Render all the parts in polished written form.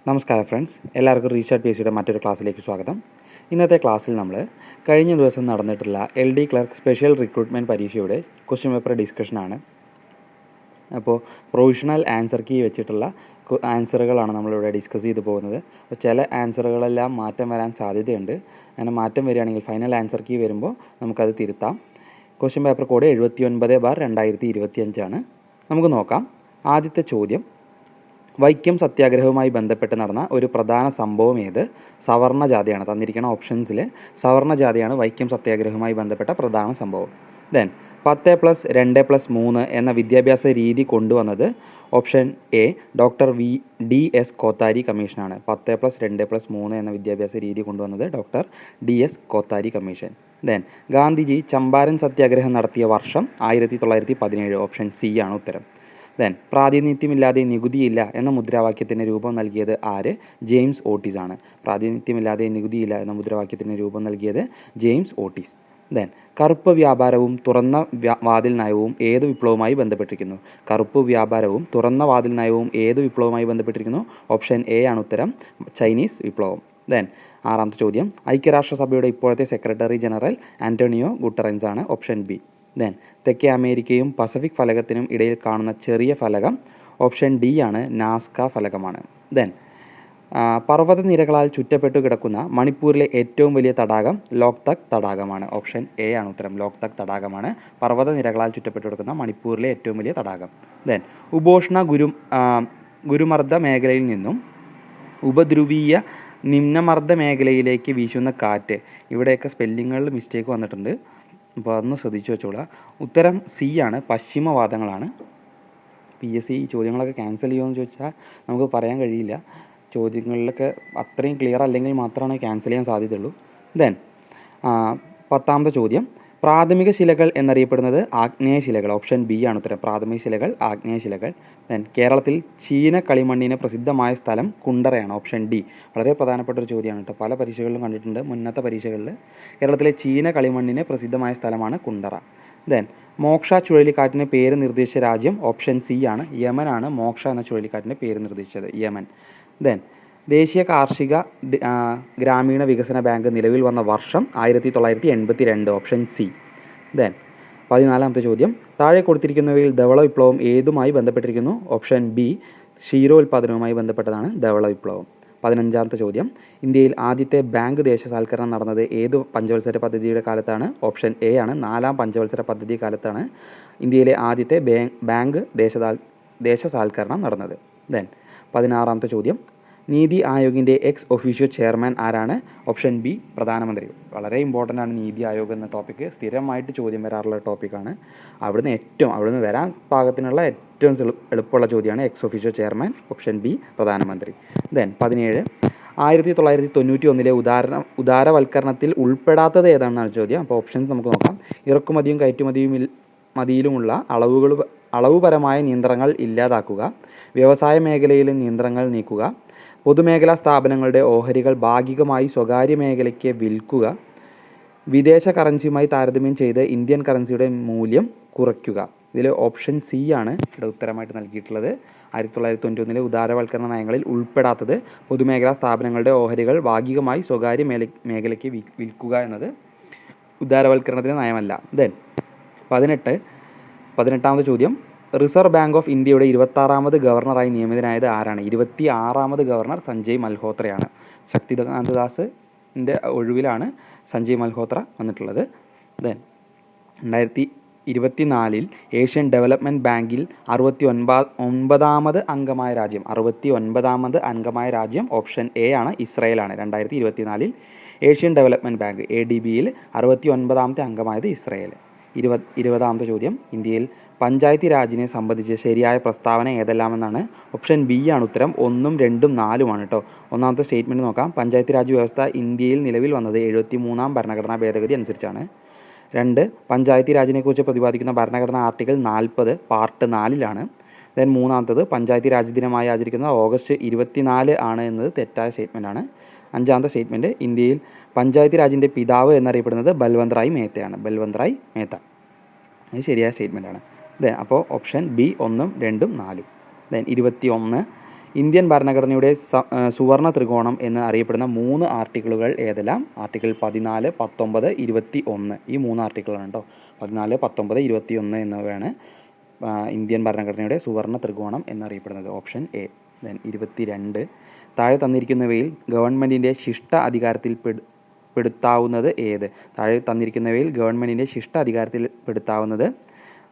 നമസ്കാരം ഫ്രണ്ട്സ്, എല്ലാവർക്കും റീസ്റ്റാർട്ട് PSCയുടെ മറ്റൊരു ക്ലാസ്സിലേക്ക് സ്വാഗതം. ഇന്നത്തെ ക്ലാസ്സിൽ നമ്മൾ കഴിഞ്ഞ ദിവസം നടന്നിട്ടുള്ള LD ക്ലർക്ക് സ്പെഷ്യൽ റിക്രൂട്ട്മെൻറ്റ് പരീക്ഷയുടെ ക്വസ്റ്റ്യൻ പേപ്പർ ഡിസ്കഷനാണ്. അപ്പോൾ പ്രൊവിഷണൽ ആൻസർ കീ വെച്ചിട്ടുള്ള ആൻസറുകളാണ് നമ്മളിവിടെ ഡിസ്കസ് ചെയ്ത് പോകുന്നത്. അപ്പോൾ ചില ആൻസറുകളെല്ലാം മാറ്റം വരാൻ സാധ്യതയുണ്ട്. അങ്ങനെ മാറ്റം വരികയാണെങ്കിൽ ഫൈനൽ ആൻസർ കീ വരുമ്പോൾ നമുക്കത് തിരുത്താം. ക്വസ്റ്റ്യൻ പേപ്പർ കോഡ് 79/2025 നമുക്ക് നോക്കാം. ആദ്യത്തെ ചോദ്യം, വൈക്കം സത്യാഗ്രഹവുമായി ബന്ധപ്പെട്ട് നടന്ന ഒരു പ്രധാന സംഭവം ഏത്? സവർണ ജാതിയാണ്. തന്നിരിക്കുന്ന ഓപ്ഷൻസിൽ സവർണ ജാതിയാണ് വൈക്കം സത്യാഗ്രഹവുമായി ബന്ധപ്പെട്ട പ്രധാന സംഭവം. ദെൻ 10+2+3 എന്ന വിദ്യാഭ്യാസ രീതി കൊണ്ടുവന്നത് option A doctor DS Kothari കമ്മീഷനാണ്. 10+2+3 എന്ന വിദ്യാഭ്യാസ രീതി കൊണ്ടുവന്നത് doctor DS Kothari commission. Then Gandhiji Champaran സത്യാഗ്രഹം നടത്തിയ വർഷം 1917. ഓപ്ഷൻ സി ആണ് ഉത്തരം. ദെൻ പ്രാതിനിധ്യമില്ലാതെ നികുതിയില്ല എന്ന മുദ്രാവാക്യത്തിന് രൂപം നൽകിയത് ആര്? ജെയിംസ് ഓട്ടിസ് ആണ്. പ്രാതിനിധ്യമില്ലാതെ നികുതിയില്ല എന്ന മുദ്രാവാക്യത്തിന് രൂപം നൽകിയത് ജെയിംസ് ഓട്ടിസ്. ദെൻ കറുപ്പ് വ്യാപാരവും തുറന്ന വാതിൽ നയവും ഏത് വിപ്ലവവുമായി ബന്ധപ്പെട്ടിരിക്കുന്നു? കറുപ്പ് വ്യാപാരവും തുറന്ന വാതിൽ നയവും ഏത് വിപ്ലവവുമായി ബന്ധപ്പെട്ടിരിക്കുന്നു? ഓപ്ഷൻ എ ആണ് ഉത്തരം, ചൈനീസ് വിപ്ലവം. ദെൻ ആറാമത്തെ ചോദ്യം, ഐക്യരാഷ്ട്രസഭയുടെ ഇപ്പോഴത്തെ സെക്രട്ടറി ജനറൽ ആന്റോണിയോ ഗുട്ടറൻസ് ആണ്. Option B. ദെൻ തെക്കേ അമേരിക്കയും പസഫിക് ഫലകത്തിനും ഇടയിൽ കാണുന്ന ചെറിയ ഫലകം ഓപ്ഷൻ ഡി ആണ്, നാസ്ക ഫലകമാണ്. ദെൻ പർവ്വതനിരകളാൽ ചുറ്റപ്പെട്ടു കിടക്കുന്ന മണിപ്പൂരിലെ ഏറ്റവും വലിയ തടാകം ലോക്തക് തടാകമാണ്. ഓപ്ഷൻ എ ആണ് ഉത്തരം, ലോക്തക് തടാകമാണ് പർവ്വതനിരകളാൽ ചുറ്റപ്പെട്ടു കിടക്കുന്ന മണിപ്പൂരിലെ ഏറ്റവും വലിയ തടാകം. ദെൻ ഉപോഷ്ണ ഗുരുമർദ്ദ മേഖലയിൽ നിന്നും ഉപധ്രുവീയ നിമ്നമർദ്ദ മേഖലയിലേക്ക് വീശുന്ന കാറ്റ്. ഇവിടെയൊക്കെ സ്പെല്ലിങ്ങുകളിൽ മിസ്റ്റേക്ക് വന്നിട്ടുണ്ട്, അപ്പോൾ അതൊന്ന് ശ്രദ്ധിച്ചു വെച്ചോളാം. ഉത്തരം സി ആണ്, പശ്ചിമവാദങ്ങളാണ്. PSC ചോദ്യങ്ങളൊക്കെ ക്യാൻസൽ ചെയ്യുമെന്ന് ചോദിച്ചാൽ നമുക്ക് പറയാൻ കഴിയില്ല. ചോദ്യങ്ങളിലൊക്കെ അത്രയും ക്ലിയർ അല്ലെങ്കിൽ മാത്രമാണ് ക്യാൻസൽ ചെയ്യാൻ സാധ്യതയുള്ളൂ. ദെൻ 10ാമത്തെ ചോദ്യം, പ്രാഥമിക ശിലകൾ എന്നറിയപ്പെടുന്നത് ആഗ്നേയ ശിലകൾ. ഓപ്ഷൻ ബി ആണ് ഉത്തരം, പ്രാഥമിക ശിലകൾ ആഗ്നേയ ശിലകൾ. ദെൻ കേരളത്തിൽ ചീന കളിമണ്ണിന് പ്രസിദ്ധമായ സ്ഥലം കുണ്ടറയാണ്. Option D. വളരെ പ്രധാനപ്പെട്ട ഒരു ചോദ്യമാണ് കേട്ടോ, പല പരീക്ഷകളിലും കണ്ടിട്ടുണ്ട്. മുന്നത്തെ പരീക്ഷകളിൽ കേരളത്തിലെ ചീന കളിമണ്ണിന് പ്രസിദ്ധമായ സ്ഥലമാണ് കുണ്ടറ. ദെൻ മോക്ഷ ചുഴലിക്കാറ്റിന് പേര് നിർദ്ദേശിച്ച രാജ്യം ഓപ്ഷൻ സി ആണ്, യമനാണ്. മോക്ഷ എന്ന ചുഴലിക്കാറ്റിന് പേര് നിർദ്ദേശിച്ചത് യമൻ. ദെൻ ദേശീയ കാർഷിക ഗ്രാമീണ വികസന ബാങ്ക് നിലവിൽ വന്ന വർഷം 1982. Option C. ദെൻ 14ാമത്തെ ചോദ്യം, താഴെ കൊടുത്തിരിക്കുന്നവയിൽ ധവള വിപ്ലവം ഏതുമായി ബന്ധപ്പെട്ടിരിക്കുന്നു? ഓപ്ഷൻ ബി, ക്ഷീരോത്പാദനവുമായി ബന്ധപ്പെട്ടതാണ് ധവള വിപ്ലവം. 15ാമത്തെ ചോദ്യം, ഇന്ത്യയിൽ ആദ്യത്തെ ബാങ്ക് ദേശസാൽക്കരണം നടന്നത് ഏത് പഞ്ചവത്സര പദ്ധതിയുടെ കാലത്താണ്? ഓപ്ഷൻ എ ആണ്, 4ാം പഞ്ചവത്സര പദ്ധതി കാലത്താണ് ഇന്ത്യയിലെ ആദ്യത്തെ ബാങ്ക് ദേശസാൽക്കരണം നടന്നത്. ദെൻ 16ാമത്തെ ചോദ്യം, നീതി ആയോഗിൻ്റെ എക്സ് ഒഫീഷ്യോ ചെയർമാൻ ആരാണ്? ഓപ്ഷൻ ബി, പ്രധാനമന്ത്രി. വളരെ ഇമ്പോർട്ടൻ്റ് ആണ് നീതി ആയോഗ് എന്ന ടോപ്പിക്ക്, സ്ഥിരമായിട്ട് ചോദ്യം വരാറുള്ള ടോപ്പിക്കാണ്. അവിടുന്ന് വരാൻ പാകത്തിനുള്ള ഏറ്റവും എളുപ്പമുള്ള ചോദ്യമാണ് ex officio chairman. Option B, പ്രധാനമന്ത്രി. ദെൻ 17, 1991 ഉദാരവൽക്കരണത്തിൽ ഉൾപ്പെടാത്തത് ഏതാണെന്നാണ് ചോദ്യം. അപ്പോൾ ഓപ്ഷൻസ് നമുക്ക് നോക്കാം. ഇറക്കുമതിയും കയറ്റുമതിയിലുമുള്ള അളവുപരമായ നിയന്ത്രണങ്ങൾ ഇല്ലാതാക്കുക, വ്യവസായ മേഖലയിലെ നിയന്ത്രണങ്ങൾ നീക്കുക, പൊതുമേഖലാ സ്ഥാപനങ്ങളുടെ ഓഹരികൾ ഭാഗികമായി സ്വകാര്യ മേഖലയ്ക്ക് വിൽക്കുക, വിദേശ കറൻസിയുമായി താരതമ്യം ചെയ്ത് ഇന്ത്യൻ കറൻസിയുടെ മൂല്യം കുറയ്ക്കുക. ഇതിൽ ഓപ്ഷൻ സി ആണ് ഇവിടെ ഉത്തരമായിട്ട് നൽകിയിട്ടുള്ളത്. 1991 ഉദാരവൽക്കരണ നയങ്ങളിൽ ഉൾപ്പെടാത്തത് പൊതുമേഖലാ സ്ഥാപനങ്ങളുടെ ഓഹരികൾ ഭാഗികമായി സ്വകാര്യ മേഖലയ്ക്ക് വിൽക്കുക എന്നത് ഉദാരവൽക്കരണത്തിൻ്റെ നയമല്ല. ദെൻ 18ാമത്തെ ചോദ്യം, റിസർവ് ബാങ്ക് ഓഫ് ഇന്ത്യയുടെ 26ാമത് ഗവർണറായി നിയമിതനായത് ആരാണ്? 26ാമത് ഗവർണർ സഞ്ജയ് മൽഹോത്രയാണ്. ശക്തികാന്ത ദാസിൻ്റെ ഒഴിവിലാണ് സഞ്ജയ് മൽഹോത്ര വന്നിട്ടുള്ളത്. ദെൻ 2024 ഏഷ്യൻ ഡെവലപ്മെൻറ്റ് ബാങ്കിൽ 69ാമത് അംഗമായ രാജ്യം ഓപ്ഷൻ എ ആണ്, ഇസ്രായേലാണ്. 2024 ഏഷ്യൻ ഡെവലപ്മെൻറ്റ് ബാങ്ക് ADBയിൽ 69ാമത്തെ അംഗമായത് ഇസ്രായേൽ. 20ാമത്തെ ചോദ്യം, ഇന്ത്യയിൽ പഞ്ചായത്തി രാജിനെ സംബന്ധിച്ച് ശരിയായ പ്രസ്താവന ഏതെല്ലാമെന്നാണ്? ഓപ്ഷൻ ബി ആണ് ഉത്തരം, 1, 2, 4 കേട്ടോ. ഒന്നാമത്തെ സ്റ്റേറ്റ്മെൻറ്റ് നോക്കാം. പഞ്ചായത്തി രാജ് വ്യവസ്ഥ ഇന്ത്യയിൽ നിലവിൽ വന്നത് 73ാം ഭരണഘടനാ ഭേദഗതി അനുസരിച്ചാണ്. 2, പഞ്ചായത്തി രാജിനെക്കുറിച്ച് പ്രതിപാദിക്കുന്ന ഭരണഘടന article 40 part 4ലാണ്. Then 3ാമത്തത് Panchayati Raj ദിനമായി ആചരിക്കുന്നത് ഓഗസ്റ്റ് 24 ആണ് എന്നത് തെറ്റായ സ്റ്റേറ്റ്മെൻറ്റാണ്. 5ാമത്തെ സ്റ്റേറ്റ്മെൻറ്റ്, ഇന്ത്യയിൽ പഞ്ചായത്തി രാജിൻ്റെ പിതാവ് എന്നറിയപ്പെടുന്നത് ബൽവന്ത് റായ് മേത്തയാണ്. അത് ശരിയായ സ്റ്റേറ്റ്മെൻറ്റാണ്. അപ്പോൾ ഓപ്ഷൻ ബി 1, 2, 4. ദെൻ 21, ഇന്ത്യൻ ഭരണഘടനയുടെ സുവർണ ത്രികോണം എന്ന് അറിയപ്പെടുന്ന 3 ആർട്ടിക്കിളുകൾ ഏതെല്ലാം? ആർട്ടിക്കിൾ 14, 19, 21. ഈ 3 ആർട്ടിക്കിളാണ് കേട്ടോ. 14, 19, 21 എന്നിവയാണ് ഇന്ത്യൻ ഭരണഘടനയുടെ സുവർണ ത്രികോണം എന്നറിയപ്പെടുന്നത്. Option A. ദെൻ 22. താഴെ തന്നിരിക്കുന്നവയിൽ ഗവൺമെൻറ്റിൻ്റെ ശിഷ്ട അധികാരത്തിൽ പെടുത്താവുന്നത് ഏത്? താഴെ തന്നിരിക്കുന്നവയിൽ ഗവൺമെൻറ്റിൻ്റെ ശിഷ്ട അധികാരത്തിൽ പെടുത്താവുന്നത്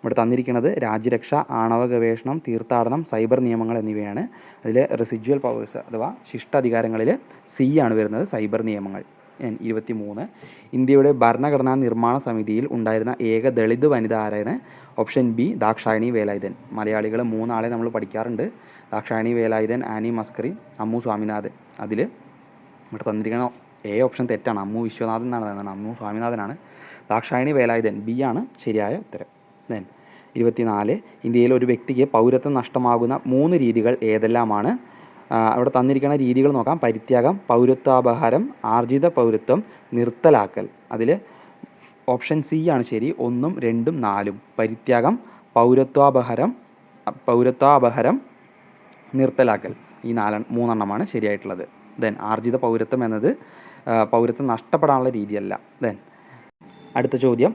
ഇവിടെ തന്നിരിക്കുന്നത് രാജ്യരക്ഷ, ആണവ ഗവേഷണം, തീർത്ഥാടനം, സൈബർ നിയമങ്ങൾ എന്നിവയാണ്. അതിൽ റെസിജ്വൽ പവേഴ്സ് അഥവാ ശിഷ്ടാധികാരങ്ങളിൽ സി ആണ് വരുന്നത്, സൈബർ നിയമങ്ങൾ. 23. ഇന്ത്യയുടെ ഭരണഘടനാ നിർമ്മാണ സമിതിയിൽ ഉണ്ടായിരുന്ന ഏക ദളിത് വനിത ആരാണ്? Option B Dakshayani Velayudhan. മലയാളികൾ 3 ആളെ നമ്മൾ പഠിക്കാറുണ്ട്. ദാക്ഷായണി വേലായുധൻ, ആനി മസ്കറി, അമ്മു സ്വാമിനാഥൻ. അതിൽ ഇവിടെ തന്നിരിക്കുന്ന എ ഓപ്ഷൻ തെറ്റാണ്. അമ്മു വിശ്വനാഥൻ എന്നാണ് പറയുന്നത്, അമ്മു സ്വാമിനാഥനാണ്. ദാക്ഷായണി വേലായുധൻ ബി ആണ് ശരിയായ ഉത്തരം. ദെൻ 24. ഇന്ത്യയിൽ ഒരു വ്യക്തിക്ക് പൗരത്വം നഷ്ടമാകുന്ന 3 രീതികൾ ഏതെല്ലാമാണ്? അവിടെ തന്നിരിക്കുന്ന രീതികൾ നോക്കാം. പരിത്യാഗം, പൗരത്വാപഹാരം, ആർജിത പൗരത്വം, നിർത്തലാക്കൽ. അതിൽ ഓപ്ഷൻ സി ആണ് ശരി. 1, 2, 4. പരിത്യാഗം, പൗരത്വാപഹരം, നിർത്തലാക്കൽ. ഈ 3 എണ്ണമാണ് ശരിയായിട്ടുള്ളത്. ദെൻ ആർജിത പൗരത്വം എന്നത് പൗരത്വം നഷ്ടപ്പെടാനുള്ള രീതിയല്ല. ദെൻ അടുത്ത ചോദ്യം.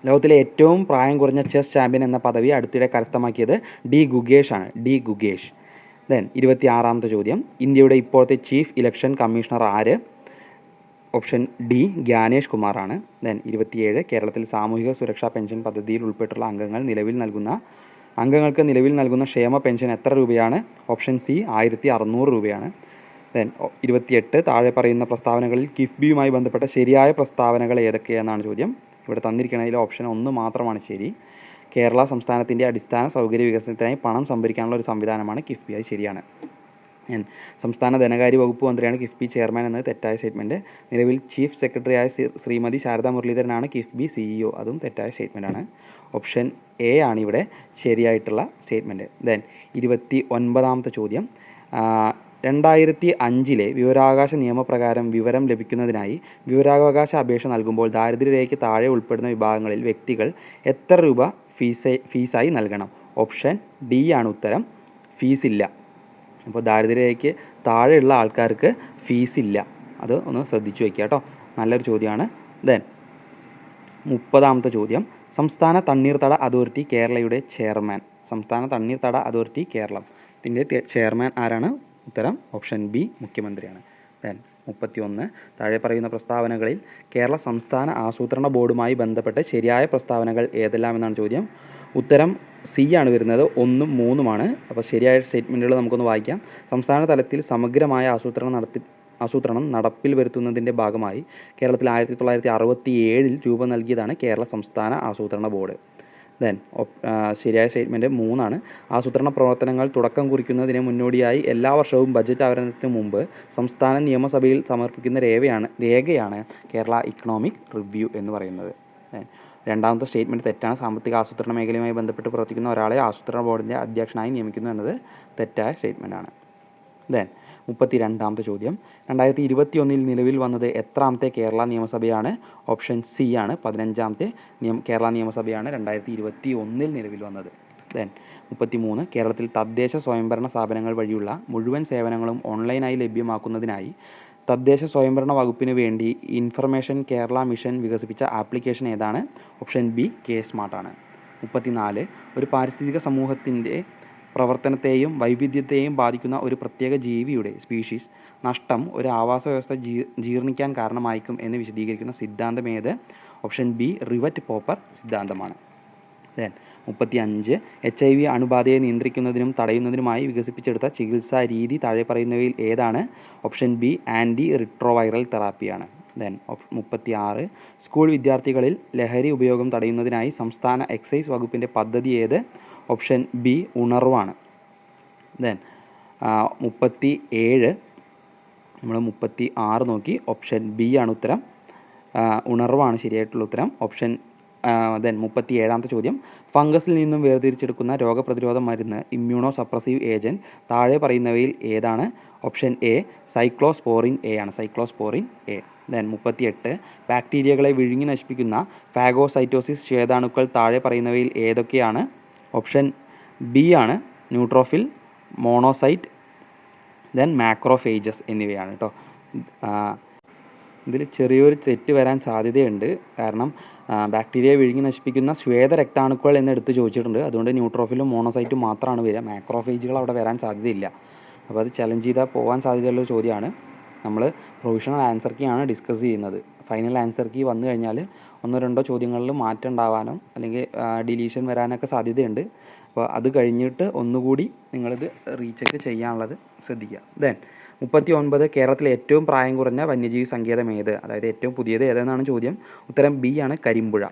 ലോകത്തിലെ ഏറ്റവും പ്രായം കുറഞ്ഞ ചെസ് ചാമ്പ്യൻ എന്ന പദവി അടുത്തിടെ കരസ്ഥമാക്കിയത് ഡി ഗുഗേഷ് ആണ്. ഡി ഗുഗേഷ്. ദെൻ 26ാമത്തെ ചോദ്യം. ഇന്ത്യയുടെ ഇപ്പോഴത്തെ ചീഫ് ഇലക്ഷൻ കമ്മീഷണർ ആര്? ഓപ്ഷൻ ഡി ജ്ഞാനേഷ് കുമാർ ആണ്. ദെൻ 27. കേരളത്തിൽ സാമൂഹിക സുരക്ഷാ പെൻഷൻ പദ്ധതിയിൽ ഉൾപ്പെട്ടുള്ള അംഗങ്ങൾക്ക് നിലവിൽ നൽകുന്ന ക്ഷേമ പെൻഷൻ എത്ര രൂപയാണ്? ഓപ്ഷൻ സി 1600 രൂപയാണ്. ദെൻ 28. താഴെ പറയുന്ന പ്രസ്താവനകളിൽ കിഫ്ബിയുമായി ബന്ധപ്പെട്ട ശരിയായ പ്രസ്താവനകൾ ഏതൊക്കെയാണെന്നാണ് ചോദ്യം. ഇവിടെ തന്നിരിക്കുന്നതിൽ ഓപ്ഷൻ 1 മാത്രമാണ് ശരി. കേരള സംസ്ഥാനത്തിൻ്റെ അടിസ്ഥാന സൗകര്യ വികസനത്തിനായി പണം സംഭരിക്കാനുള്ള ഒരു സംവിധാനമാണ് കിഫ്ബി. അത് ശരിയാണ്. സംസ്ഥാന ധനകാര്യ വകുപ്പ് മന്ത്രിയാണ് കിഫ്ബി ചെയർമാൻ എന്നത് തെറ്റായ സ്റ്റേറ്റ്മെൻറ്റ്. നിലവിൽ ചീഫ് സെക്രട്ടറിയായ ശ്രീമതി ശാരദാ മുരളീധരനാണ് കിഫ്ബി CEO. അതും തെറ്റായ സ്റ്റേറ്റ്മെൻറ്റാണ്. ഓപ്ഷൻ എ ആണ് ഇവിടെ ശരിയായിട്ടുള്ള സ്റ്റേറ്റ്മെൻറ്റ്. ദെൻ 29ാമത്തെ ചോദ്യം. 2005 വിവരാവകാശ നിയമപ്രകാരം വിവരം ലഭിക്കുന്നതിനായി വിവരാവകാശ അപേക്ഷ നൽകുമ്പോൾ ദാരിദ്ര്യരേഖയ്ക്ക് താഴെ ഉൾപ്പെടുന്ന വിഭാഗങ്ങളിൽ വ്യക്തികൾ എത്ര രൂപ ഫീസായി നൽകണം? ഓപ്ഷൻ ഡി ആണ് ഉത്തരം. ഫീസില്ല. അപ്പോൾ ദാരിദ്ര്യരേഖയ്ക്ക് താഴെയുള്ള ആൾക്കാർക്ക് ഫീസില്ല. അത് ഒന്ന് ശ്രദ്ധിച്ചു വയ്ക്കുക കേട്ടോ. നല്ലൊരു ചോദ്യമാണ്. ദെൻ 30ാമത്തെ ചോദ്യം. സംസ്ഥാന തണ്ണീർത്തട അതോറിറ്റി കേരളയുടെ ചെയർമാൻ. സംസ്ഥാന തണ്ണീർത്തട അതോറിറ്റി കേരളം ഇതിൻ്റെ ചെയർമാൻ ആരാണ്? ഉത്തരം ഓപ്ഷൻ ബി മുഖ്യമന്ത്രിയാണ്. ദെൻ 31. താഴെ പറയുന്ന പ്രസ്താവനകളിൽ കേരള സംസ്ഥാന ആസൂത്രണ ബോർഡുമായി ബന്ധപ്പെട്ട് ശരിയായ പ്രസ്താവനകൾ ഏതെല്ലാം എന്നാണ് ചോദ്യം. ഉത്തരം സി ആണ് വരുന്നത്. 1ഉം 3ഉമാണ്. അപ്പോൾ ശരിയായ സ്റ്റേറ്റ്മെൻറ്റുകൾ നമുക്കൊന്ന് വായിക്കാം. സംസ്ഥാന തലത്തിൽ സമഗ്രമായ ആസൂത്രണം നടപ്പിൽ വരുത്തുന്നതിൻ്റെ ഭാഗമായി കേരളത്തിൽ 1967 രൂപം നൽകിയതാണ് കേരള സംസ്ഥാന ആസൂത്രണ ബോർഡ്. ദെൻ ശരിയായ സ്റ്റേറ്റ്മെൻറ്റ് 3ആണ്. ആസൂത്രണ പ്രവർത്തനങ്ങൾ തുടക്കം കുറിക്കുന്നതിന് മുന്നോടിയായി എല്ലാ വർഷവും ബജറ്റ് അവതരണത്തിന് മുമ്പ് സംസ്ഥാന നിയമസഭയിൽ സമർപ്പിക്കുന്ന രേഖയാണ് കേരള ഇക്കണോമിക് റിവ്യൂ എന്ന് പറയുന്നത്. രണ്ടാമത്തെ സ്റ്റേറ്റ്മെൻറ്റ് തെറ്റാണ്. സാമ്പത്തിക ആസൂത്രണ മേഖലയുമായി ബന്ധപ്പെട്ട് പ്രവർത്തിക്കുന്ന ഒരാളെ ആസൂത്രണ ബോർഡിൻ്റെ അധ്യക്ഷനായി നിയമിക്കുന്നു എന്നത് തെറ്റായ സ്റ്റേറ്റ്മെൻറ്റാണ്. ദെൻ 32ാമത്തെ ചോദ്യം. 2021 നിലവിൽ വന്നത് എത്രാമത്തെ കേരള നിയമസഭയാണ്? ഓപ്ഷൻ സി ആണ്. 15ാമത്തെ കേരള നിയമസഭയാണ് 2021 നിലവിൽ വന്നത്. ദെൻ 33. കേരളത്തിൽ തദ്ദേശ സ്വയംഭരണ സ്ഥാപനങ്ങൾ വഴിയുള്ള മുഴുവൻ സേവനങ്ങളും ഓൺലൈനായി ലഭ്യമാക്കുന്നതിനായി തദ്ദേശ സ്വയംഭരണ വകുപ്പിന് വേണ്ടി ഇൻഫർമേഷൻ കേരള മിഷൻ വികസിപ്പിച്ച ആപ്ലിക്കേഷൻ ഏതാണ്? ഓപ്ഷൻ ബി കെ സ്മാർട്ട് ആണ്. 34. ഒരു പാരിസ്ഥിതിക സമൂഹത്തിൻ്റെ പ്രവർത്തനത്തെയും വൈവിധ്യത്തെയും ബാധിക്കുന്ന ഒരു പ്രത്യേക ജീവിയുടെ സ്പീഷീസ് നഷ്ടം ഒരു ആവാസ വ്യവസ്ഥ ജീർണിക്കാൻ കാരണമായിരിക്കും എന്ന് വിശദീകരിക്കുന്ന സിദ്ധാന്തം ഏത്? ഓപ്ഷൻ ബി റിവറ്റ് പോപ്പർ സിദ്ധാന്തമാണ്. ദെൻ 35. HIV അണുബാധയെ നിയന്ത്രിക്കുന്നതിനും തടയുന്നതിനുമായി വികസിപ്പിച്ചെടുത്ത ചികിത്സാ രീതി താഴെ പറയുന്നവയിൽ ഏതാണ്? ഓപ്ഷൻ ബി ആൻറ്റി റിട്രോവൈറൽ തെറാപ്പിയാണ്. ദെൻ 36. സ്കൂൾ വിദ്യാർത്ഥികളിൽ ലഹരി ഉപയോഗം തടയുന്നതിനായി സംസ്ഥാന എക്സൈസ് വകുപ്പിൻ്റെ പദ്ധതി ഏത്? ഓപ്ഷൻ ബി ഉണർവാണ്. ദെൻ 37. നമ്മൾ 36 നോക്കി. ഓപ്ഷൻ ബി ആണ് ഉത്തരം. ഉണർവാണ് ശരിയായിട്ടുള്ള ഉത്തരം. ഓപ്ഷൻ ദെൻ 37ാമത്തെ ചോദ്യം. ഫംഗസിൽ നിന്നും വേർതിരിച്ചെടുക്കുന്ന രോഗപ്രതിരോധ മരുന്ന് ഇമ്മ്യൂണോ സപ്രസീവ് ഏജൻറ്റ് താഴെ പറയുന്നവയിൽ ഏതാണ്? ഓപ്ഷൻ എ സൈക്ലോസ്പോറിൻ എ ആണ്. Cyclosporin A. ദെൻ 38. ബാക്ടീരിയകളെ വിഴുങ്ങി നശിപ്പിക്കുന്ന ഫാഗോസൈറ്റോസിസ് ശ്വേതാണുക്കൾ താഴെ പറയുന്നവയിൽ ഏതൊക്കെയാണ്? ഓപ്ഷൻ ബി ആണ് ന്യൂട്രോഫിൽ, മോണോസൈറ്റ്, ദെൻ മാക്രോഫേജസ് എന്നിവയാണ് കേട്ടോ. ഇതിൽ ചെറിയൊരു തെറ്റ് വരാൻ സാധ്യതയുണ്ട്. കാരണം ബാക്ടീരിയ വിഴുങ്ങി നശിപ്പിക്കുന്ന ശ്വേത രക്താണുക്കൾ എന്ന് എടുത്ത് ചോദിച്ചിട്ടുണ്ട്. അതുകൊണ്ട് ന്യൂട്രോഫിലും മോണോസൈറ്റും മാത്രമാണ് വരിക. മാക്രോഫേജുകൾ അവിടെ വരാൻ സാധ്യതയില്ല. അപ്പോൾ അത് ചലഞ്ച് ചെയ്താൽ പോകാൻ സാധ്യതയുള്ളൊരു ചോദ്യമാണ്. നമ്മൾ പ്രൊവിഷണൽ ആൻസർ കീ ആണ് ഡിസ്കസ് ചെയ്യുന്നത്. ഫൈനൽ ആൻസർ കീ വന്നു കഴിഞ്ഞാൽ 1-2 ചോദ്യങ്ങളിൽ മാറ്റം ഉണ്ടാവാനോ അല്ലെങ്കിൽ ഡിലീഷൻ വരാനൊക്കെ സാധ്യതയുണ്ട്. അപ്പോൾ അത് കഴിഞ്ഞിട്ട് ഒന്നുകൂടി നിങ്ങളിത് റീചെക്ക് ചെയ്യാനുള്ളത് ശ്രദ്ധിക്കുക. ദെൻ 39 കേരളത്തിലെ ഏറ്റവും പ്രായം കുറഞ്ഞ വന്യജീവി സങ്കേതം ഏത്? അതായത് ഏറ്റവും പുതിയത് ഏതെന്നാണ് ചോദ്യം. ഉത്തരം ബി ആണ്, കരിമ്പുഴ.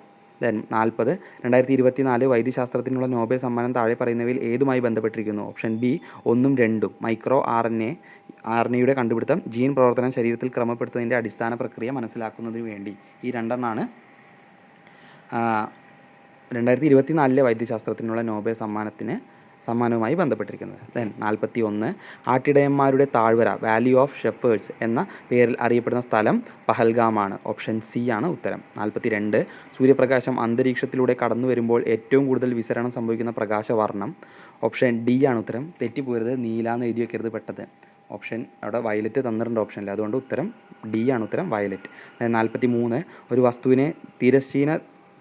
ദെൻ 40 2024 വൈദ്യശാസ്ത്രത്തിനുള്ള നോബൽ സമ്മാനം താഴെ പറയുന്നവയിൽ ഏതുമായി ബന്ധപ്പെട്ടിരിക്കുന്നു? ഓപ്ഷൻ ബി 1ഉം 2ഉം. മൈക്രോ ആർഎൻഎയുടെ കണ്ടുപിടുത്തം, ജീൻ പ്രവർത്തനം ശരീരത്തിൽ ക്രമപ്പെടുത്തുന്നതിൻ്റെ അടിസ്ഥാന പ്രക്രിയ മനസ്സിലാക്കുന്നതിന് വേണ്ടി. ഈ രണ്ടെണ്ണമാണ് 2024 വൈദ്യശാസ്ത്രത്തിനുള്ള നോബൽ സമ്മാനവുമായി ബന്ധപ്പെട്ടിരിക്കുന്നത്. ദെൻ 41 ആട്ടിടയന്മാരുടെ താഴ്വര വാലി ഓഫ് ഷെപ്പേഴ്സ് എന്ന പേരിൽ അറിയപ്പെടുന്ന സ്ഥലം പഹൽഗാമാണ്. ഓപ്ഷൻ സി ആണ് ഉത്തരം. 42 സൂര്യപ്രകാശം അന്തരീക്ഷത്തിലൂടെ കടന്നു വരുമ്പോൾ ഏറ്റവും കൂടുതൽ വിസരണം സംഭവിക്കുന്ന പ്രകാശവർണ്ണം? ഓപ്ഷൻ ഡി ആണ് ഉത്തരം. തെറ്റിപ്പോരുത്, നീല എന്ന് എഴുതി വെക്കരുത് പെട്ടത്. ഓപ്ഷൻ അവിടെ വയലറ്റ് തന്നിട്ടുണ്ട് ഓപ്ഷനിൽ, അതുകൊണ്ട് ഉത്തരം ഡി ആണ് ഉത്തരം, വയലറ്റ്. 43 ഒരു വസ്തുവിനെ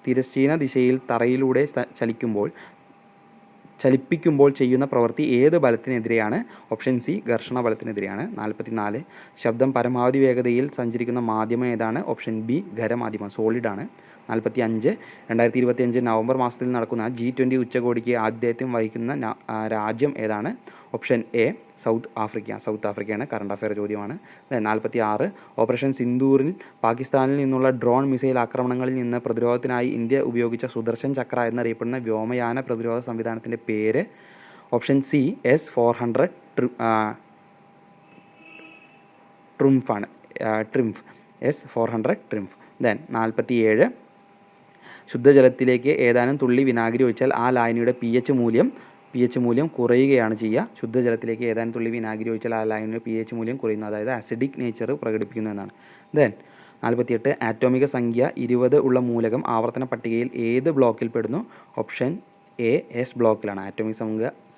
തിരശ്ചീന ദിശയിൽ തറയിലൂടെ ചലിപ്പിക്കുമ്പോൾ ചെയ്യുന്ന പ്രവൃത്തി ഏത് ബലത്തിനെതിരെയാണ്? ഓപ്ഷൻ സി ഘർഷണ ബലത്തിനെതിരെയാണ്. 44 ശബ്ദം പരമാവധി വേഗതയിൽ സഞ്ചരിക്കുന്ന മാധ്യമം ഏതാണ്? ഓപ്ഷൻ ബി ഖരമാധ്യമം, സോളിഡ് ആണ്. 45 2025 നവംബർ മാസത്തിൽ നടക്കുന്ന G20 ഉച്ചകോടിക്ക് ആതിഥേയത്വം വഹിക്കുന്ന രാജ്യം ഏതാണ്? ഓപ്ഷൻ എ സൗത്ത് ആഫ്രിക്കയാണ്. കറണ്ട് അഫെയർ ചോദ്യമാണ്. 46 ഓപ്പറേഷൻ സിന്ദൂറിൽ പാകിസ്ഥാനിൽ നിന്നുള്ള ഡ്രോൺ മിസൈൽ ആക്രമണങ്ങളിൽ നിന്ന് പ്രതിരോധത്തിനായി ഇന്ത്യ ഉപയോഗിച്ച സുദർശൻ ചക്ര എന്നറിയപ്പെടുന്ന വ്യോമയാന പ്രതിരോധ സംവിധാനത്തിൻ്റെ പേര്? Option C S-400 triumph S-400 triumph. Then 47 ശുദ്ധജലത്തിലേക്ക് ഏതാനും തുള്ളി വിനാഗിരി ഒഴിച്ചാൽ ആ ലായനിയുടെ pH മൂല്യം കുറയുകയാണ് ചെയ്യുക. ശുദ്ധജലത്തിലേക്ക് ഏതാനും തുള്ളി വിനാഗിരി ഒഴിച്ചാൽ ആ ലായനിയുടെ pH മൂല്യം കുറയുന്നു, അതായത് അസിഡിക് നേച്ചർ പ്രകടിപ്പിക്കുന്നു എന്നാണ്. ദെൻ 48 ആറ്റോമിക സംഖ്യ 20 ഉള്ള മൂലകം ആവർത്തന പട്ടികയിൽ ഏത് ബ്ലോക്കിൽ പെടുന്നു? ഓപ്ഷൻ എ എസ് ബ്ലോക്കിലാണ്. ആറ്റോമിക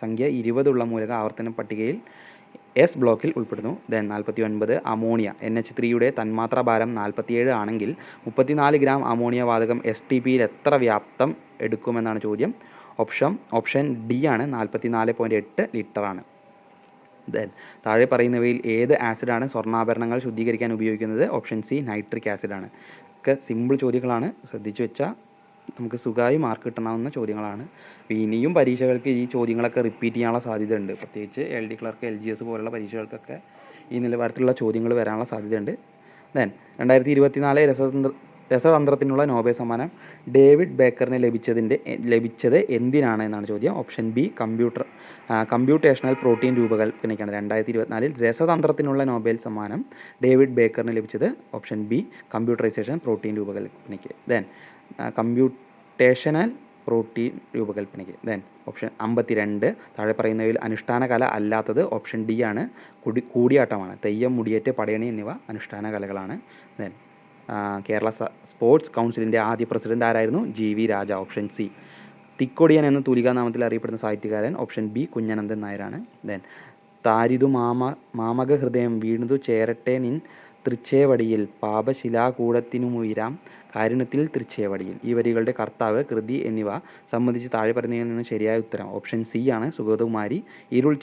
സംഖ്യ 20 ഉള്ള മൂലകം ആവർത്തന പട്ടികയിൽ എസ് ബ്ലോക്കിൽ ഉൾപ്പെടുന്നു. ദെൻ 49 അമോണിയ NH3യുടെ തന്മാത്രാ ഭാരം 47 ആണെങ്കിൽ 34 ഗ്രാം അമോണിയ വാതകം STPയിൽ എത്ര വ്യാപ്തം എടുക്കുമെന്നാണ് ചോദ്യം. ഓപ്ഷൻ ഡി ആണ്, 44.8 ലിറ്ററാണ്. ദെൻ താഴെ പറയുന്നവയിൽ ഏത് ആസിഡാണ് സ്വർണ്ണാഭരണങ്ങൾ ശുദ്ധീകരിക്കാൻ ഉപയോഗിക്കുന്നത്? ഓപ്ഷൻ സി നൈട്രിക് ആസിഡാണ്. ഒക്കെ സിമ്പിൾ ചോദ്യങ്ങളാണ്, ശ്രദ്ധിച്ചു വെച്ചാൽ നമുക്ക് സുഖമായി മാർക്ക് കിട്ടണമെന്ന ചോദ്യങ്ങളാണ്. ഇനിയും പരീക്ഷകൾക്ക് ഈ ചോദ്യങ്ങളൊക്കെ റിപ്പീറ്റ് ചെയ്യാനുള്ള സാധ്യതയുണ്ട്. പ്രത്യേകിച്ച് LD ക്ലർക്ക് LGS പോലുള്ള പരീക്ഷകൾക്കൊക്കെ ഈ നിലവാരത്തിലുള്ള ചോദ്യങ്ങൾ വരാനുള്ള സാധ്യതയുണ്ട്. ദെൻ 2024 രസതന്ത്രത്തിനുള്ള നോബൽ സമ്മാനം ഡേവിഡ് ബേക്കറിന് ലഭിച്ചത് എന്തിനാണ് എന്നാണ് ചോദ്യം. ഓപ്ഷൻ ബി കമ്പ്യൂട്ടേഷണൽ പ്രോട്ടീൻ രൂപകൽപ്പനയ്ക്കാണ്. 2024 രസതന്ത്രത്തിനുള്ള നോബൽ സമ്മാനം ഡേവിഡ് ബേക്കറിന് ലഭിച്ചത് ഓപ്ഷൻ ബി കമ്പ്യൂട്ടറൈസേഷൻ പ്രോട്ടീൻ രൂപകൽപ്പനയ്ക്ക്. ദെൻ കമ്പ്യൂട്ടേഷണൽ പ്രോട്ടീൻ രൂപകൽപ്പനയ്ക്ക്. ദെൻ ഓപ്ഷൻ 52 താഴെ പറയുന്നവയിൽ അനുഷ്ഠാന കല അല്ലാത്തത്? ഓപ്ഷൻ ഡി ആണ്, കൂടിയാട്ടമാണ്. തെയ്യം, മുടിയേറ്റ്, പടയണി എന്നിവ അനുഷ്ഠാന കലകളാണ്. ദെൻ കേരള സ്പോർട്സ് കൗൺസിലിൻ്റെ ആദ്യ പ്രസിഡന്റ് ആരായിരുന്നു? GV രാജ. Option C. തിക്കൊടിയൻ എന്ന തൂലികാനാമത്തിൽ അറിയപ്പെടുന്ന സാഹിത്യകാരൻ? ഓപ്ഷൻ ബി കുഞ്ഞനന്ദൻ നായരാണ്. ദെൻ താരിതു മാമക ഹൃദയം വീണതു ചേരട്ടെ നിൻ തൃച്ചേവടിയിൽ പാപശിലാകൂടത്തിനുമുയരാം കാരുണ്യത്തിൽ തൃച്ചേവടിയിൽ. ഈ വരികളുടെ കർത്താവ്, കൃതി എന്നിവ സംബന്ധിച്ച് താഴെ പറയുന്നതിൽ നിന്ന് ശരിയായ ഉത്തരം? ഓപ്ഷൻ സി ആണ്, സുഗതകുമാരി ഇരുൾ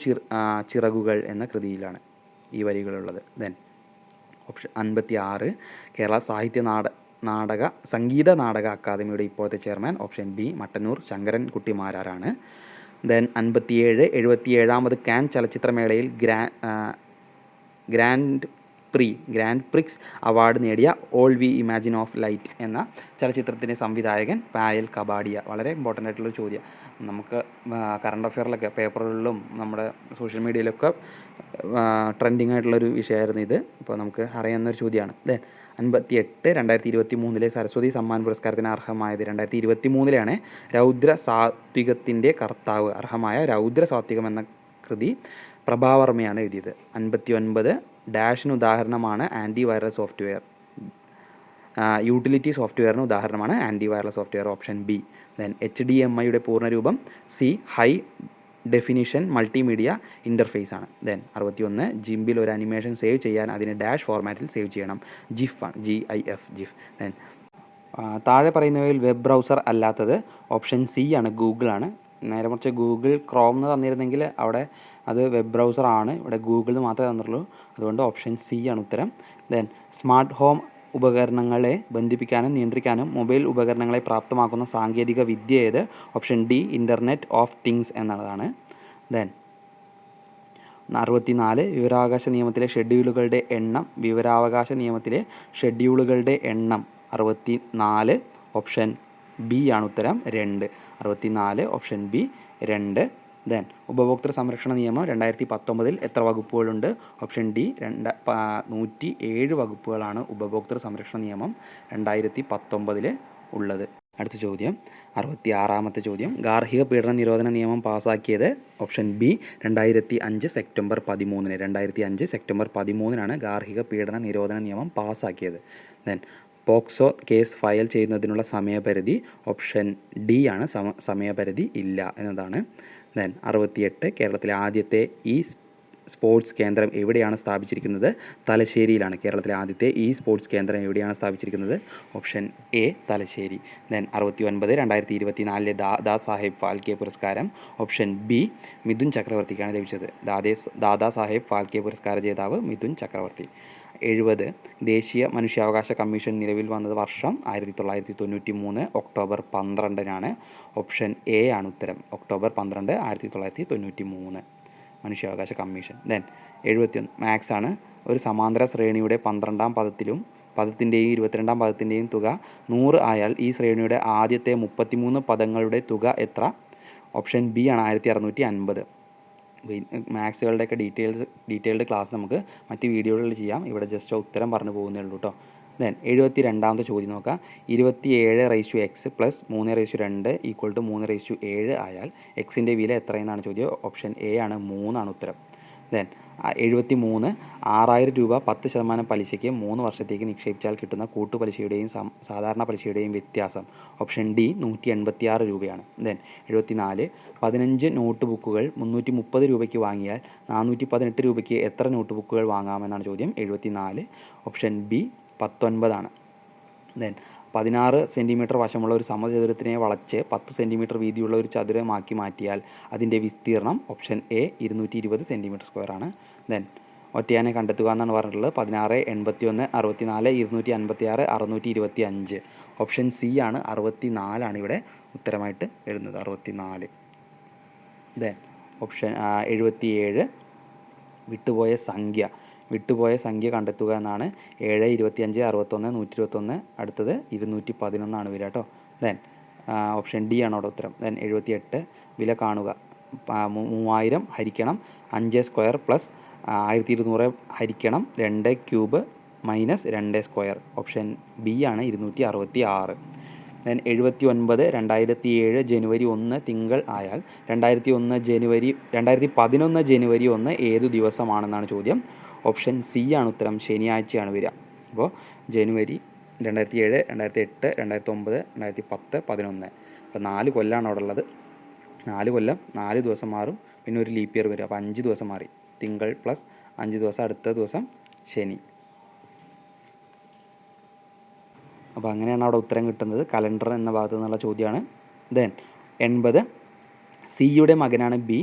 ചിറകുകൾ എന്ന കൃതിയിലാണ് ഈ വരികളുള്ളത്. ദെൻ ഓപ്ഷൻ 56 കേരള സാഹിത്യ സംഗീത നാടക അക്കാദമിയുടെ ഇപ്പോഴത്തെ chairman? Option B Mattannur Sankaran Kutty മാരാരാണ്. ദെൻ 57 77ാമത് കാൻ ചലച്ചിത്രമേളയിൽ ഗ്രാൻഡ് പ്രിക്സ് അവാർഡ് നേടിയ all we imagine of light എന്ന ചലച്ചിത്രത്തിൻ്റെ സംവിധായകൻ? പായൽ കബാഡിയ. വളരെ ഇമ്പോർട്ടൻ്റ് ആയിട്ടുള്ളൊരു ചോദ്യം. നമുക്ക് കറണ്ട് അഫെയറിലൊക്കെ പേപ്പറുകളിലും നമ്മുടെ സോഷ്യൽ മീഡിയയിലൊക്കെ ട്രെൻഡിങ് ആയിട്ടുള്ളൊരു വിഷയമായിരുന്നു ഇത്. ഇപ്പോൾ നമുക്ക് അറിയാവുന്നൊരു ചോദ്യമാണ്. ദെൻ 58 2023 സരസ്വതി സമ്മാൻ പുരസ്കാരത്തിന് അർഹമായത്? 2023 രൗദ്ര സാത്വികത്തിൻ്റെ കർത്താവ് അർഹമായ രൗദ്ര സാത്വികം എന്ന കൃതി പ്രഭാവർമ്മയാണ് എഴുതിയത്. 59 ഡാഷിന് ഉദാഹരണമാണ് ആൻറ്റി വൈറൽ സോഫ്റ്റ്വെയർ? യൂട്ടിലിറ്റി സോഫ്റ്റ്വെയറിന് ഉദാഹരണമാണ് anti viral software. Option B. Then HDMIയുടെ പൂർണ്ണരൂപം? C high definition multimedia interface ആണ്. ദെൻ 61 ജിംബിൽ ഒരു അനിമേഷൻ സേവ് ചെയ്യാൻ അതിന് ഡാഷ് ഫോർമാറ്റിൽ സേവ് ചെയ്യണം. ജിഫ് ആണ്, GIF ജിഫ്. ദെൻ താഴെ പറയുന്നവയിൽ വെബ് ബ്രൗസർ അല്ലാത്തത് ഓപ്ഷൻ സി ആണ്, ഗൂഗിൾ ആണ്. നേരെ മറിച്ച് ഗൂഗിൾ ക്രോം എന്ന് തന്നിരുന്നെങ്കിൽ അവിടെ അത് വെബ് ബ്രൗസർ ആണ്, ഇവിടെ ഗൂഗിൾ മാത്രമേ തന്നിട്ടുള്ളൂ. അതുകൊണ്ട് ഓപ്ഷൻ സി ആണ് ഉത്തരം. ദെൻ സ്മാർട്ട് ഹോം ഉപകരണങ്ങളെ ബന്ധിപ്പിക്കാനും നിയന്ത്രിക്കാനും മൊബൈൽ ഉപകരണങ്ങളെ പ്രാപ്തമാക്കുന്ന സാങ്കേതിക വിദ്യ ഏത്? Option D internet of things എന്നുള്ളതാണ്. ദെൻ 64 വിവരാവകാശ നിയമത്തിലെ ഷെഡ്യൂളുകളുടെ എണ്ണം. വിവരാവകാശ നിയമത്തിലെ ഷെഡ്യൂളുകളുടെ എണ്ണം 64. ഓപ്ഷൻ ബി ആണ് ഉത്തരം, 2. 64 ഓപ്ഷൻ ബി 2. ദെൻ ഉപഭോക്തൃ സംരക്ഷണ നിയമം 2019 എത്ര വകുപ്പുകളുണ്ട്? ഓപ്ഷൻ ഡി 107 വകുപ്പുകളാണ് ഉപഭോക്തൃ സംരക്ഷണ നിയമം 2019 ഉള്ളത്. അടുത്ത ചോദ്യം 66-ാമത്തെ ചോദ്യം. ഗാർഹിക പീഡന നിരോധന നിയമം പാസ്സാക്കിയത്? Option B 2005 September 13. 2005 സെപ്റ്റംബർ 13 ഗാർഹിക പീഡന നിരോധന നിയമം പാസ്സാക്കിയത്. ദെൻ പോക്സോ കേസ് ഫയൽ ചെയ്യുന്നതിനുള്ള സമയപരിധി? ഓപ്ഷൻ ഡി ആണ്, സമയപരിധി ഇല്ല എന്നതാണ്. ദെൻ 68 കേരളത്തിലെ ആദ്യത്തെ സ്പോർട്സ് കേന്ദ്രം എവിടെയാണ് സ്ഥാപിച്ചിരിക്കുന്നത്? തലശ്ശേരിയിലാണ്. കേരളത്തിലെ ആദ്യത്തെ സ്പോർട്സ് കേന്ദ്രം എവിടെയാണ് സ്ഥാപിച്ചിരിക്കുന്നത്? Option A Thalassery. Then 69 2024 Dada Saheb Phalke പുരസ്കാരം? ഓപ്ഷൻ ബി മിഥുൻ ചക്രവർത്തിക്കാണ് ലഭിച്ചത്. ദാദാ സാഹേബ് ഫാൽക്കെ പുരസ്കാര ജേതാവ് മിഥുൻ ചക്രവർത്തി. 70 ദേശീയ മനുഷ്യാവകാശ കമ്മീഷൻ നിലവിൽ വന്നത് വർഷം? 1993 ഒക്ടോബർ 12 ഓപ്ഷൻ എ ആണ് ഉത്തരം. ഒക്ടോബർ 12 1993 മനുഷ്യാവകാശ കമ്മീഷൻ. ദെൻ 71 മാത്സ് ആണ്. ഒരു സമാന്തര ശ്രേണിയുടെ 12-ാം പദത്തിൻ്റെയും 22-ാം പദത്തിൻ്റെയും തുക 100 ആയാൽ ഈ ശ്രേണിയുടെ ആദ്യത്തെ 33 പദങ്ങളുടെ തുക എത്ര? ഓപ്ഷൻ ബി ആണ് 1650. മാത്സുകളുടെയൊക്കെ ഡീറ്റെയിൽഡ് ക്ലാസ് നമുക്ക് മറ്റ് വീഡിയോകളിൽ ചെയ്യാം. ഇവിടെ ജസ്റ്റ് ഉത്തരം പറഞ്ഞു പോകുന്നേ ഉള്ളൂ കേട്ടോ. ദെൻ 72-ാമത്തെ ചോദ്യം നോക്കാം. 27x പ്ലസ് 3:2 ഈക്വൽ ടു 3:7 ആയാൽ എക്സിൻ്റെ വില എത്രയെന്നാണ് ചോദ്യം. ഓപ്ഷൻ എ ആണ്, 3 ആണ് ഉത്തരം. ദെൻ 73 6000 രൂപ 10% പലിശയ്ക്ക് 3 വർഷത്തേക്ക് നിക്ഷേപിച്ചാൽ കിട്ടുന്ന കൂട്ടുപലിശയുടെയും സാധാരണ പലിശയുടെയും വ്യത്യാസം? ഓപ്ഷൻ ഡി 186 രൂപയാണ്. ദെൻ 74 15 നോട്ട് ബുക്കുകൾ 330 രൂപയ്ക്ക് വാങ്ങിയാൽ 418 രൂപയ്ക്ക് എത്ര നോട്ട് ബുക്കുകൾ വാങ്ങാമെന്നാണ് ചോദ്യം. 74 ഓപ്ഷൻ ബി 19 ആണ്. ദെൻ 16 സെൻറ്റിമീറ്റർ വശമുള്ള ഒരു സമചതുരത്തിനെ വളച്ച് 10 സെൻറ്റിമീറ്റർ വീതിയുള്ള ഒരു ചതുരമാക്കി മാറ്റിയാൽ അതിൻ്റെ വിസ്തീർണം? ഓപ്ഷൻ എ 220 സെൻറ്റിമീറ്റർ സ്ക്വയർ ആണ്. ദെൻ ഒറ്റയാനെ കണ്ടെത്തുക എന്നാണ് പറഞ്ഞിട്ടുള്ളത്. 16 81 64 256 625. ഓപ്ഷൻ സി ആണ്, 64 ആണ് ഇവിടെ ഉത്തരമായിട്ട് എഴുതുന്നത്, 64. ദെൻ ഓപ്ഷൻ 77 വിട്ടുപോയ സംഖ്യ കണ്ടെത്തുക എന്നാണ്. 7 25 61 121. അടുത്തത് 211 വരിക കേട്ടോ. ദെൻ ഓപ്ഷൻ ഡി ആണ് അവിടെ ഉത്തരം. ദെൻ 78 വില കാണുക. 3000 ഹരിക്കണം 5 സ്ക്വയർ പ്ലസ് 1200 ഹരിക്കണം 2 cube minus 2 square. Option B ആണ്, 266. ദെൻ 79 2007 ജനുവരി 1 തിങ്കൾ ആയാൽ 2011 ജനുവരി 1 ഏതു ദിവസമാണെന്നാണ് ചോദ്യം. ഓപ്ഷൻ സി ആണ് ഉത്തരം, ശനിയാഴ്ചയാണ് വരിക. അപ്പോൾ ജനുവരി 2007 2008 2009 2010 11. അപ്പോൾ 4 കൊല്ലമാണ് അവിടെ ഉള്ളത്. 4 കൊല്ലം 4 ദിവസം മാറും, പിന്നെ ഒരു ലീപ്പ് ഇയർ വരും. അപ്പോൾ 5 ദിവസം മാറി. തിങ്കൾ പ്ലസ് 5 ദിവസം, അടുത്ത ദിവസം ശനി. അപ്പോൾ അങ്ങനെയാണ് അവിടെ ഉത്തരം കിട്ടുന്നത്. കലണ്ടർ എന്ന ഭാഗത്തു നിന്നുള്ള ചോദ്യമാണ്. ദെൻ 80 സിയുടെ മകനാണ് ബി.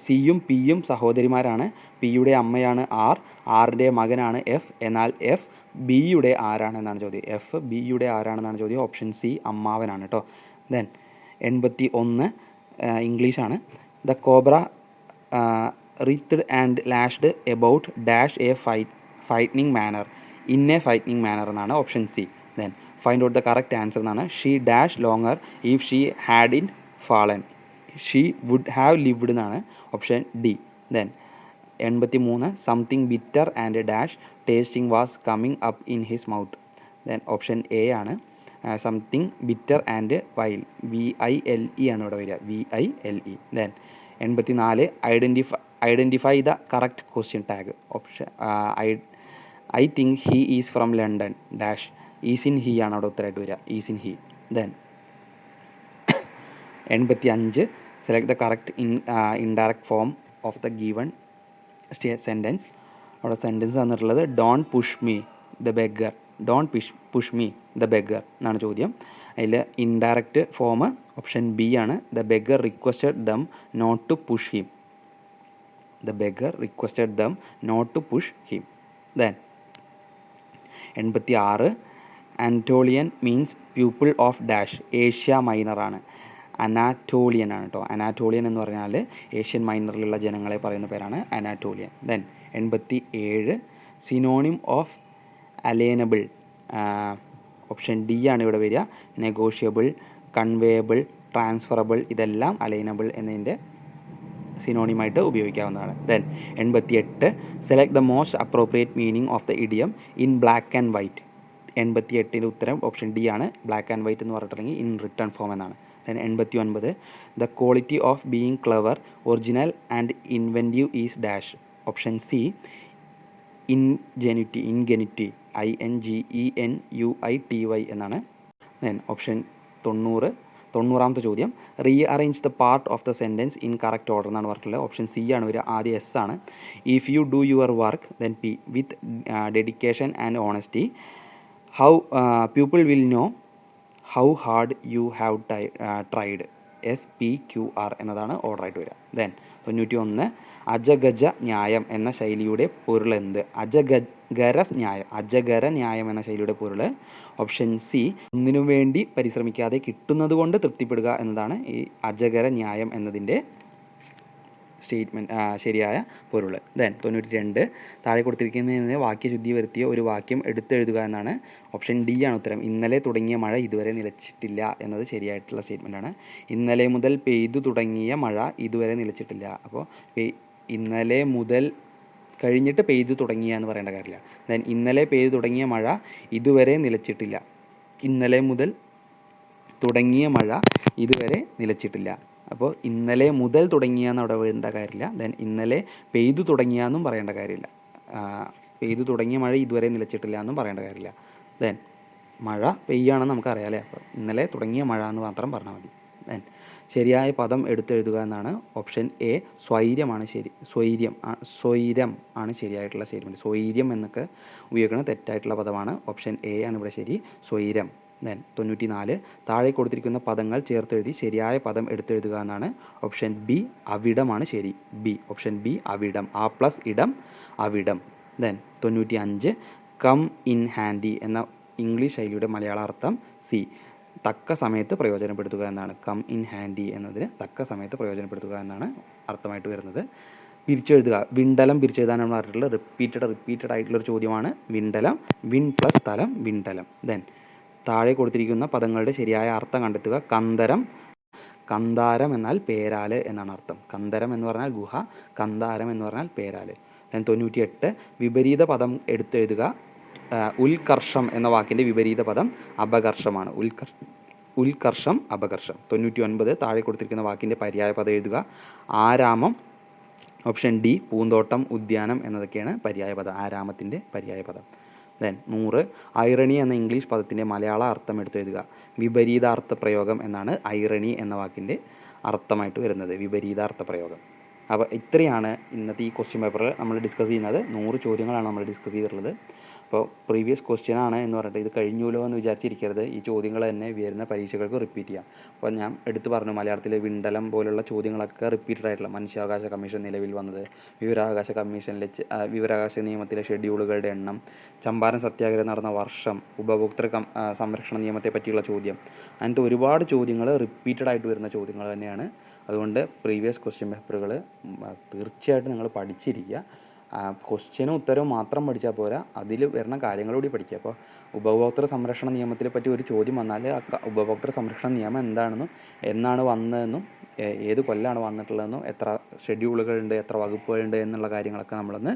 സിയും പിയും സഹോദരിമാരാണ്. പിയുടെ അമ്മയാണ് ആർ. ആറിൻ്റെ മകനാണ് എഫ്. എന്നാൽ എഫ് ബിയുടെ ആരാണെന്നാണ് ചോദ്യം. എഫ് ബിയുടെ ആരാണെന്നാണ് ചോദ്യം. ഓപ്ഷൻ സി അമ്മാവനാണ് കേട്ടോ. ദെൻ 81 ഇംഗ്ലീഷാണ്. The cobra writhed and lashed about dash a frightening manner. In a frightening manner എന്നാണ് option C. Then find out the correct answer എന്നാണ്. She dash longer if she had in fallen. She would have lived എന്നാണ് option D. Then 83 something bitter and dash tasting was coming up in his mouth. Then option A ആണ്, something bitter and vile. VILE ആണ് ഇവിടെ വരിക, VILE. Then 84 identify the correct question tag. Option I think he is from London dash. Isn't he ആണ് അവിടെ ഉത്തരമായിട്ട് വരിക, isn't he. Then 85 select the correct indirect form of the given sentence. അവിടെ sentence തന്നിട്ടുള്ളത് don't push me the beggar, don't push me the beggar എന്നാണ് ചോദ്യം. അതിൽ indirect form option B ആണ്. The beggar requested them not to push him. The beggar requested them not to push him. Then 86 Anatolian means people of dash. Asia minor ആണ്. Anatolian ആണ് കേട്ടോ. അനാറ്റോളിയൻ എന്ന് പറഞ്ഞാൽ Asian മൈനറിലുള്ള ജനങ്ങളെ പറയുന്ന പേരാണ് Anatolian. Then 87 synonym of alienable. Option D ആണ് ഇവിടെ വരിക. നെഗോഷ്യബിൾ, കൺവേയബിൾ, ട്രാൻസ്ഫറബിൾ ഇതെല്ലാം അലൈനബിൾ എന്നതിൻ്റെ സിനോണിമായിട്ട് ഉപയോഗിക്കാവുന്നതാണ്. Then 88 select the most appropriate meaning of the idiom in black and white. 88ൻ്റെ ഉത്തരം ഓപ്ഷൻ ഡി ആണ്. ബ്ലാക്ക് ആൻഡ് വൈറ്റ് എന്ന് പറഞ്ഞിട്ടുണ്ടെങ്കിൽ ഇൻ റിട്ടേൺ ഫോം എന്നാണ്. Then 89 the quality of being clever, original and inventive is dash. Option C ingenuity, INGENUITY എന്നാണ്. Then option 90ാമത്തെ ചോദ്യം rearrange the part of the sentence in correct order എന്നാണ് പറഞ്ഞിട്ടുള്ളത്. Option C ആണ് വരിക. ആദ്യം S ആണ്. If you do your work then P with dedication and honesty how people will know how hard you have tried. SPQR എന്നതാണ് ഓർഡറായിട്ട് വരിക. Then 91 അജഗജ ന്യായം എന്ന ശൈലിയുടെ പൊരുൾ എന്ത്. അജഗര ന്യായം എന്ന ശൈലിയുടെ പൊരുൾ ഓപ്ഷൻ സി ഒന്നിനു വേണ്ടി പരിശ്രമിക്കാതെ കിട്ടുന്നത് കൊണ്ട് തൃപ്തിപ്പെടുക എന്നതാണ് ഈ അജഗര ന്യായം എന്നതിൻ്റെ ശരിയായ പൊരുൾ. ദെൻ 92 താഴെ കൊടുത്തിരിക്കുന്നതിന് വാക്യശുദ്ധി വരുത്തിയ ഒരു വാക്യം എടുത്തെഴുതുക എന്നാണ്. ഓപ്ഷൻ ഡി ആണ് ഉത്തരം. ഇന്നലെ തുടങ്ങിയ മഴ ഇതുവരെ നിലച്ചിട്ടില്ല എന്നത് ശരിയായിട്ടുള്ള സ്റ്റേറ്റ്മെൻ്റ് ആണ്. ഇന്നലെ മുതൽ പെയ്തു തുടങ്ങിയ മഴ ഇതുവരെ നിലച്ചിട്ടില്ല. അപ്പോൾ ഇന്നലെ മുതൽ കഴിഞ്ഞിട്ട് പെയ്തു തുടങ്ങിയ എന്ന് പറയേണ്ട കാര്യമില്ല. ദെൻ ഇന്നലെ പെയ്തു തുടങ്ങിയ മഴ ഇതുവരെ നിലച്ചിട്ടില്ല. ഇന്നലെ മുതൽ തുടങ്ങിയ മഴ ഇതുവരെ നിലച്ചിട്ടില്ല. അപ്പോൾ ഇന്നലെ മുതൽ തുടങ്ങിയ എന്ന് അവിടെ വേണ്ട കാര്യമില്ല. ദെൻ ഇന്നലെ പെയ്തു തുടങ്ങിയ എന്നും പറയേണ്ട കാര്യമില്ല. പെയ്തു തുടങ്ങിയ മഴ ഇതുവരെ നിലച്ചിട്ടില്ല എന്നും പറയേണ്ട കാര്യമില്ല. ദെൻ മഴ പെയ്യാണെന്ന് നമുക്കറിയാം അല്ലേ. അപ്പോൾ ഇന്നലെ തുടങ്ങിയ മഴ എന്ന് മാത്രം പറഞ്ഞാൽ മതി. ദെൻ ശരിയായ പദം എടുത്തെഴുതുക എന്നാണ്. ഓപ്ഷൻ എ സ്വൈര്യമാണ് ശരി. സ്വൈരം ആണ് ശരിയായിട്ടുള്ള സ്റ്റേറ്റ്മെൻറ്റ്. സ്വൈര്യം എന്നൊക്കെ ഉപയോഗിക്കുന്നത് തെറ്റായിട്ടുള്ള പദമാണ്. ഓപ്ഷൻ എ ആണ് ഇവിടെ ശരി, സ്വൈരം. ദെൻ 94 താഴെ കൊടുത്തിരിക്കുന്ന പദങ്ങൾ ചേർത്തെഴുതി ശരിയായ പദം എടുത്തെഴുതുക എന്നാണ്. ഓപ്ഷൻ ബി അവിടമാണ് ശരി. ഓപ്ഷൻ ബി അവിടം. ആ പ്ലസ് ഇടം അവിടം. ദെൻ 95 കം ഇൻ ഹാൻഡി എന്ന ഇംഗ്ലീഷ് ശൈലിയുടെ മലയാള അർത്ഥം സി തക്ക സമയത്ത് പ്രയോജനപ്പെടുത്തുക എന്നാണ്. കം ഇൻ ഹാൻഡി എന്നതിന് തക്ക സമയത്ത് പ്രയോജനപ്പെടുത്തുക എന്നാണ് അർത്ഥമായിട്ട് വരുന്നത്. പിരിച്ചെഴുതുക. വിണ്ടലം പിരിച്ചെഴുതാനാണ് പറഞ്ഞിട്ടുള്ളത്. റിപ്പീറ്റഡ് ആയിട്ടുള്ളൊരു ചോദ്യമാണ് വിണ്ടലം. വിൺ പ്ലസ് സ്ഥലം വിണ്ടലം. ദെൻ താഴെ കൊടുത്തിരിക്കുന്ന പദങ്ങളുടെ ശരിയായ അർത്ഥം കണ്ടെത്തുക. കന്താരം എന്നാൽ പേരാല് എന്നാണ് അർത്ഥം. കന്ദരം എന്ന് പറഞ്ഞാൽ ഗുഹ, കന്താരം എന്ന് പറഞ്ഞാൽ പേരാല്. ദെൻ 98 വിപരീത പദം എടുത്തെഴുതുക. ഉൽക്കർഷം എന്ന വാക്കിൻ്റെ വിപരീത പദം അപകർഷമാണ്. ഉൽക്കർഷം അപകർഷം. 99 താഴെ കൊടുത്തിരിക്കുന്ന വാക്കിൻ്റെ പര്യായ പദം എഴുതുക. ആരാമം. ഓപ്ഷൻ ഡി പൂന്തോട്ടം, ഉദ്യാനം എന്നതൊക്കെയാണ് പര്യായ പദം. ആരാമത്തിൻ്റെ പര്യായ പദം. ദെൻ 100 ഐറണി എന്ന ഇംഗ്ലീഷ് പദത്തിൻ്റെ മലയാള അർത്ഥം എടുത്തെഴുതുക. വിപരീതാർത്ഥ പ്രയോഗം എന്നാണ് ഐറണി എന്ന വാക്കിൻ്റെ അർത്ഥമായിട്ട് വരുന്നത്. വിപരീതാർത്ഥ പ്രയോഗം. അപ്പോൾ ഇത്രയാണ് ഇന്നത്തെ ഈ ക്വസ്റ്റ്യൻ പേപ്പറിൽ നമ്മൾ ഡിസ്കസ് ചെയ്യുന്നത്. 100 ചോദ്യങ്ങളാണ് നമ്മൾ ഡിസ്കസ് ചെയ്തിട്ടുള്ളത്. അപ്പോൾ പ്രീവിയസ് ക്വസ്റ്റ്യൻ ആണ് എന്ന് പറഞ്ഞിട്ട് ഇത് കഴിഞ്ഞൂലോ എന്ന് വിചാരിച്ചിരിക്കരുത്. ഈ ചോദ്യങ്ങൾ തന്നെ വരുന്ന പരീക്ഷകൾക്ക് റിപ്പീറ്റ് ചെയ്യാം. അപ്പോൾ ഞാൻ എടുത്തു പറഞ്ഞു മലയാളത്തിലെ വിണ്ടലം പോലുള്ള ചോദ്യങ്ങളൊക്കെ റിപ്പീറ്റഡ് ആയിട്ടുള്ള മനുഷ്യാവകാശ കമ്മീഷൻ നിലവിൽ വന്നത്, വിവരാവകാശ നിയമത്തിലെ ഷെഡ്യൂളുകളുടെ എണ്ണം, ചമ്പാരൻ സത്യാഗ്രഹം നടന്ന വർഷം, ഉപഭോക്തൃ സംരക്ഷണ നിയമത്തെ പറ്റിയുള്ള ചോദ്യം, അങ്ങനത്തെ ഒരുപാട് ചോദ്യങ്ങൾ റിപ്പീറ്റഡ് ആയിട്ട് വരുന്ന ചോദ്യങ്ങൾ തന്നെയാണ്. അതുകൊണ്ട് പ്രീവിയസ് ക്വസ്റ്റ്യൻ പേപ്പറുകൾ തീർച്ചയായിട്ടും നിങ്ങൾ പഠിച്ചിരിക്കുക. ക്വസ്റ്റ്യനും ഉത്തരവും മാത്രം പഠിച്ചാൽ പോരാ, അതിൽ വരുന്ന കാര്യങ്ങളൂടി പഠിക്കുക. അപ്പോൾ ഉപഭോക്തൃ സംരക്ഷണ നിയമത്തെ പറ്റി ഒരു ചോദ്യം വന്നാൽ ഉപഭോക്തൃ സംരക്ഷണ നിയമം എന്താണെന്നും എന്നാണ് വന്നതെന്നും ഏത് കൊല്ലാണ് വന്നിട്ടുള്ളതെന്നും എത്ര ഷെഡ്യൂളുകളുണ്ട്, എത്ര വകുപ്പുകളുണ്ട് എന്നുള്ള കാര്യങ്ങളൊക്കെ നമ്മളൊന്ന്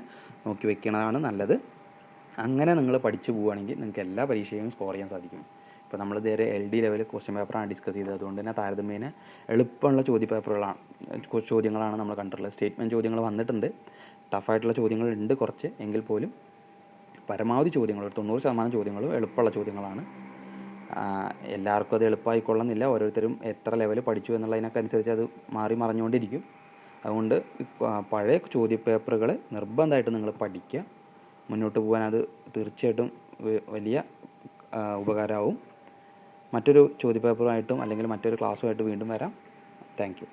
നോക്കി വെക്കുന്നതാണ് നല്ലത്. അങ്ങനെ നിങ്ങൾ പഠിച്ചു പോവുകയാണെങ്കിൽ നിങ്ങൾക്ക് എല്ലാ പരീക്ഷയും സ്കോർ ചെയ്യാൻ സാധിക്കും. ഇപ്പോൾ നമ്മൾ ഇതുവരെ LD ലെവൽ ക്വസ്റ്റ്യൻ പേപ്പറാണ് ഡിസ്കസ് ചെയ്തത്. അതുകൊണ്ട് തന്നെ താരതമ്യേന എളുപ്പമുള്ള ചോദ്യങ്ങളാണ് നമ്മൾ കണ്ടിട്ടുള്ളത്. സ്റ്റേറ്റ്മെൻറ്റ് ചോദ്യങ്ങൾ വന്നിട്ടുണ്ട്, ടഫായിട്ടുള്ള ചോദ്യങ്ങളുണ്ട് കുറച്ച്, എങ്കിൽ പോലും പരമാവധി ചോദ്യങ്ങൾ 90% ചോദ്യങ്ങളും എളുപ്പമുള്ള ചോദ്യങ്ങളാണ്. എല്ലാവർക്കും അത് എളുപ്പമായിക്കൊള്ളുന്നില്ല. ഓരോരുത്തരും എത്ര ലെവൽ പഠിച്ചു എന്നുള്ളതിനൊക്കെ അനുസരിച്ച് അത് മാറി മറിഞ്ഞുകൊണ്ടിരിക്കും. അതുകൊണ്ട് പഴയ ചോദ്യപേപ്പറുകൾ നിർബന്ധമായിട്ടും നിങ്ങൾ പഠിക്കുക. മുന്നോട്ട് പോകാൻ അത് തീർച്ചയായിട്ടും വലിയ ഉപകാരമാവും. മറ്റൊരു ചോദ്യപേപ്പറുമായിട്ടും അല്ലെങ്കിൽ മറ്റൊരു ക്ലാസ്സുമായിട്ട് വീണ്ടും വരാം. Thank you.